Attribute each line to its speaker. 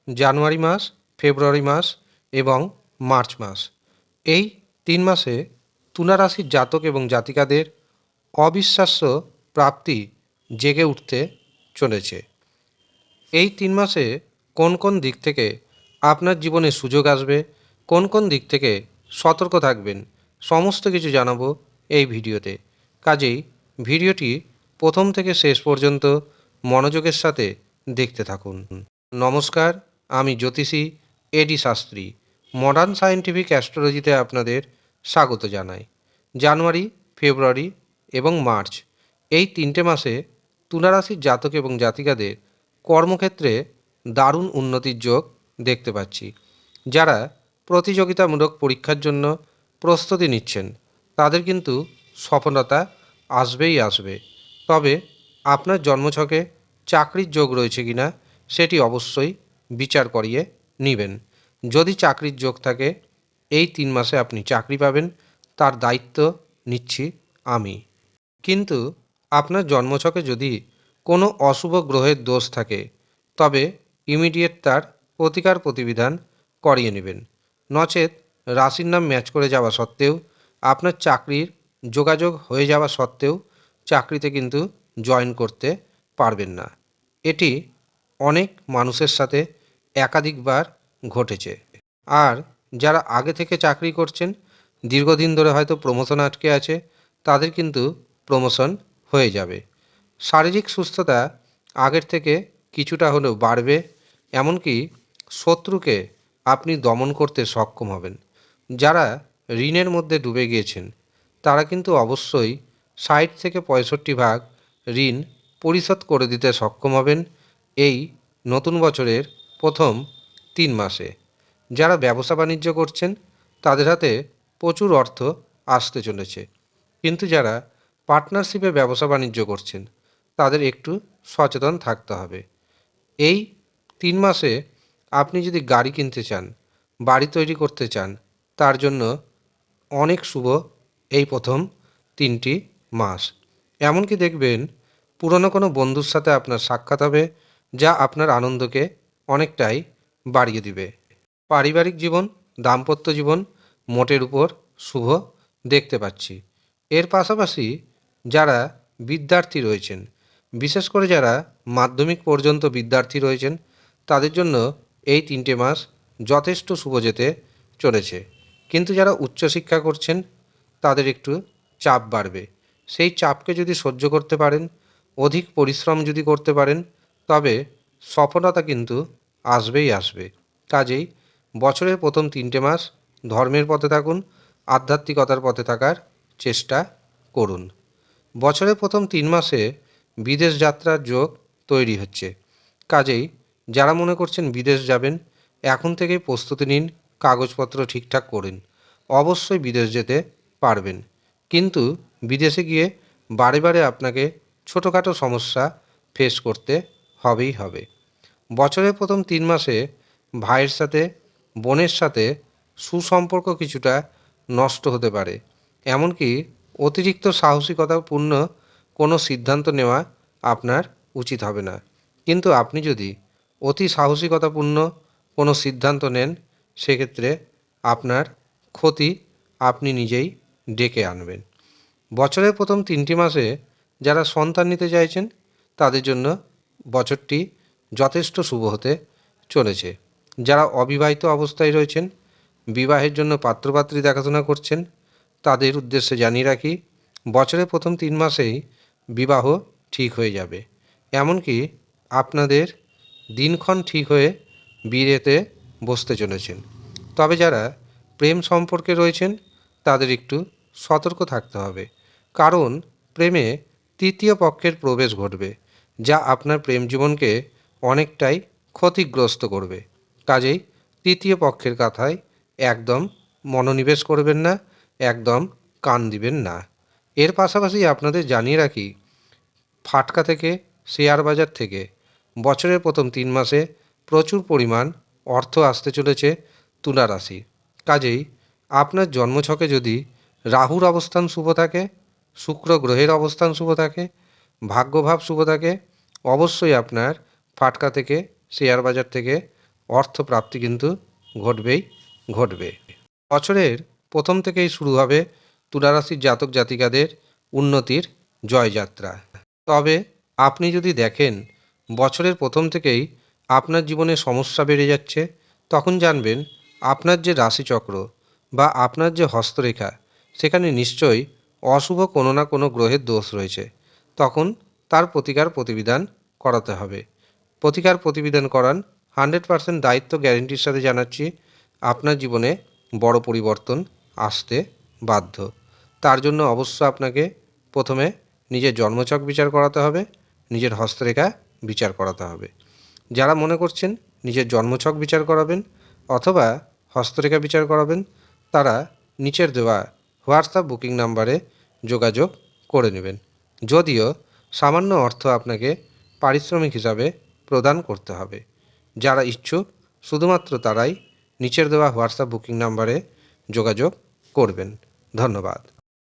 Speaker 1: জানুয়ারি মাস, ফেব্রুয়ারি মাস এবং মার্চ মাস। এই 3 মাসে তুলা রাশির জাতক এবং জাতিকাদের অবিশ্বাস্য প্রাপ্তি জেগে উঠতে চলেছে। এই 3 মাসে কোন কোন দিক থেকে আপনার জীবনে সুযোগ আসবে, কোন কোন দিক থেকে সতর্ক থাকবেন, সমস্ত কিছু জানাবো এই ভিডিওতে। কাজেই ভিডিওটি প্রথম থেকে শেষ পর্যন্ত মনোযোগের সাথে দেখতে থাকুন। নমস্কার, আমি জ্যোতিষী এডি শাস্ত্রী। মডার্ন সায়েন্টিফিক অ্যাস্ট্রোলজিতে আপনাদের স্বাগত জানাই। জানুয়ারি, ফেব্রুয়ারি এবং মার্চ এই 3টে মাসে তুলা রাশির জাতক এবং জাতিকাদের কর্মক্ষেত্রে দারুণ উন্নতির যোগ দেখতে পাচ্ছি। যারা প্রতিযোগিতামূলক পরীক্ষার জন্য প্রস্তুতি নিচ্ছেন তাদের কিন্তু সফলতা আসবেই আসবে। তবে আপনার জন্মছকে চাকরির যোগ রয়েছে কিনা সেটি অবশ্যই বিচার করিয়ে নেবেন। যদি চাকরির যোগ থাকে এই 3 মাসে আপনি চাকরি পাবেন, তার দায়িত্ব নিচ্ছি আমি। কিন্তু আপনার জন্মছকে যদি কোনো অশুভ গ্রহের দোষ থাকে তবে ইমিডিয়েট তার প্রতিকার প্রতিবিধান করিয়ে নেবেন। নচেত রাশির নাম ম্যাচ করে যাওয়া সত্ত্বেও, আপনার চাকরির যোগাযোগ হয়ে যাওয়া সত্ত্বেও চাকরিতে কিন্তু জয়েন করতে পারবেন না। এটি অনেক মানুষের সাথে একাধিকবার ঘটেছে। আর যারা আগে থেকে চাকরি করছেন, দীর্ঘদিন ধরে হয়তো প্রমোশন আটকে আছে, তাদের কিন্তু প্রমোশন হয়ে যাবে। শারীরিক সুস্থতা আগের থেকে কিছুটা হলেও বাড়বে, এমনকি শত্রুকে আপনি দমন করতে সক্ষম হবেন। যারা ঋণের মধ্যে ডুবে গিয়েছেন তারা কিন্তু অবশ্যই 60 থেকে 65% ঋণ পরিশোধ করে দিতে সক্ষম হবেন এই নতুন বছরের প্রথম 3 মাসে। যারা ব্যবসা বাণিজ্য করছেন তাদের হাতে প্রচুর অর্থ আসতে চলেছে। কিন্তু যারা পার্টনারশিপে ব্যবসা বাণিজ্য করছেন তাদের একটু সচেতন থাকতে হবে। এই 3 মাসে আপনি যদি গাড়ি কিনতে চান, বাড়ি তৈরি করতে চান, তার জন্য অনেক শুভ এই প্রথম 3টি মাস। এমনকি দেখবেন পুরনো কোনো বন্ধুর সাথে আপনার সাক্ষাৎ হবে, যা আপনার আনন্দকে অনেকটাই বাড়িয়ে দিবে। পারিবারিক জীবন, দাম্পত্য জীবন মোটের উপর শুভ দেখতে পাচ্ছি। এর পাশাপাশি যারা বিদ্যার্থী রয়েছেন, বিশেষ করে যারা মাধ্যমিক পর্যন্ত বিদ্যার্থী রয়েছেন, তাদের জন্য এই 3টে মাস যথেষ্ট শুভ যেতে চলেছে। কিন্তু যারা উচ্চশিক্ষা করছেন তাদের একটু চাপ বাড়বে। সেই চাপকে যদি সহ্য করতে পারেন, অধিক পরিশ্রম যদি করতে পারেন, তবে সফলতা কিন্তু আসবেই আসবে। কাজেই বছরের প্রথম 3টে মাস ধর্মের পথে থাকুন, আধ্যাত্মিকতার পথে থাকার চেষ্টা করুন। বছরের প্রথম 3 মাসে বিদেশ যাত্রার যোগ তৈরি হচ্ছে। কাজেই যারা মনে করছেন বিদেশ যাবেন, এখন থেকেই প্রস্তুতি নিন, কাগজপত্র ঠিকঠাক করুন। অবশ্যই বিদেশ যেতে পারবেন। কিন্তু বিদেশে গিয়ে বারে বারে আপনাকে ছোটোখাটো সমস্যা ফেস করতে হবেই হবে। বছরের প্রথম 3 মাসে ভাইয়ের সাথে, বোনের সাথে সুসম্পর্ক কিছুটা নষ্ট হতে পারে। এমনকি অতিরিক্ত সাহসিকতাপূর্ণ কোনো সিদ্ধান্ত নেওয়া আপনার উচিত হবে না। কিন্তু আপনি যদি অতি সাহসিকতাপূর্ণ কোনো সিদ্ধান্ত নেন, সেক্ষেত্রে আপনার ক্ষতি আপনি নিজেই ডেকে আনবেন। বছরের প্রথম 3টি মাসে যারা সন্তান নিতে চাইছেন তাদের জন্য বছরটি যথেষ্ট শুভ হতে চলেছে। যারা অবিবাহিত অবস্থায় রয়েছেন, বিবাহের জন্য পাত্রপাত্রী দেখাশোনা করছেন, তাদের উদ্দেশ্যে জানিয়ে রাখি বছরের প্রথম 3 মাসেই বিবাহ ঠিক হয়ে যাবে। এমনকি আপনাদের দিনক্ষণ ঠিক হয়ে বিয়েতে বসতে চলেছেন। তবে যারা প্রেম সম্পর্কে রয়েছেন তাদের একটু সতর্ক থাকতে হবে, কারণ প্রেমে তৃতীয় পক্ষের প্রবেশ ঘটবে, যা আপনার প্রেম জীবনকে অনেকটাই ক্ষতিগ্রস্ত করবে। কাজেই তৃতীয় পক্ষের কথায় একদম মনোনিবেশ করবেন না, একদম কান দিবেন না। এর পাশাপাশি আপনাদের জানিয়ে রাখি ফাটকা থেকে, শেয়ার বাজার থেকে বছরের প্রথম 3 মাসে প্রচুর পরিমাণ অর্থ আসতে চলেছে তুলা রাশি। কাজেই আপনার জন্মছকে যদি রাহুর অবস্থান শুভ থাকে, শুক্র গ্রহের অবস্থান শুভ থাকে, ভাগ্যভাব শুভ থাকে, অবশ্যই আপনার ফাটকা থেকে, শেয়ার বাজার থেকে অর্থপ্রাপ্তি কিন্তু ঘটবেই ঘটবে। বছরের প্রথম থেকেই শুরু হবে তুলা রাশির জাতক জাতিকাদের উন্নতির জয়যাত্রা। তবে আপনি যদি দেখেন বছরের প্রথম থেকেই আপনার জীবনে সমস্যা বেড়ে যাচ্ছে, তখন জানবেন আপনার যে রাশিচক্র বা আপনার যে হস্তরেখা, সেখানে নিশ্চয়ই অশুভ কোনো না কোনো গ্রহের দোষ রয়েছে। তখন তার প্রতিকার প্রতিবিধান করাতে হবে। প্রতিকার প্রতিবিধান করান, 100% দায়িত্ব গ্যারেন্টির সাথে জানাচ্ছি আপনার জীবনে বড় পরিবর্তন আসতে বাধ্য। তার জন্য অবশ্য আপনাকে প্রথমে নিজের জন্মছক বিচার করাতে হবে, নিজের হস্তরেখা বিচার করাতে হবে। যারা মনে করছেন নিজের জন্মছক বিচার করাবেন অথবা হস্তরেখা বিচার করাবেন, তারা নিচের দেওয়া হোয়াটসঅ্যাপ বুকিং নাম্বারে যোগাযোগ করে নেবেন। যদিও সামান্য অর্থ আপনাকে পারিশ্রমিক হিসাবে প্রদান করতে হবে। যারা ইচ্ছুক শুধুমাত্র তারাই নিচের দেওয়া হোয়াটসঅ্যাপ বুকিং নাম্বারে যোগাযোগ করবেন। ধন্যবাদ।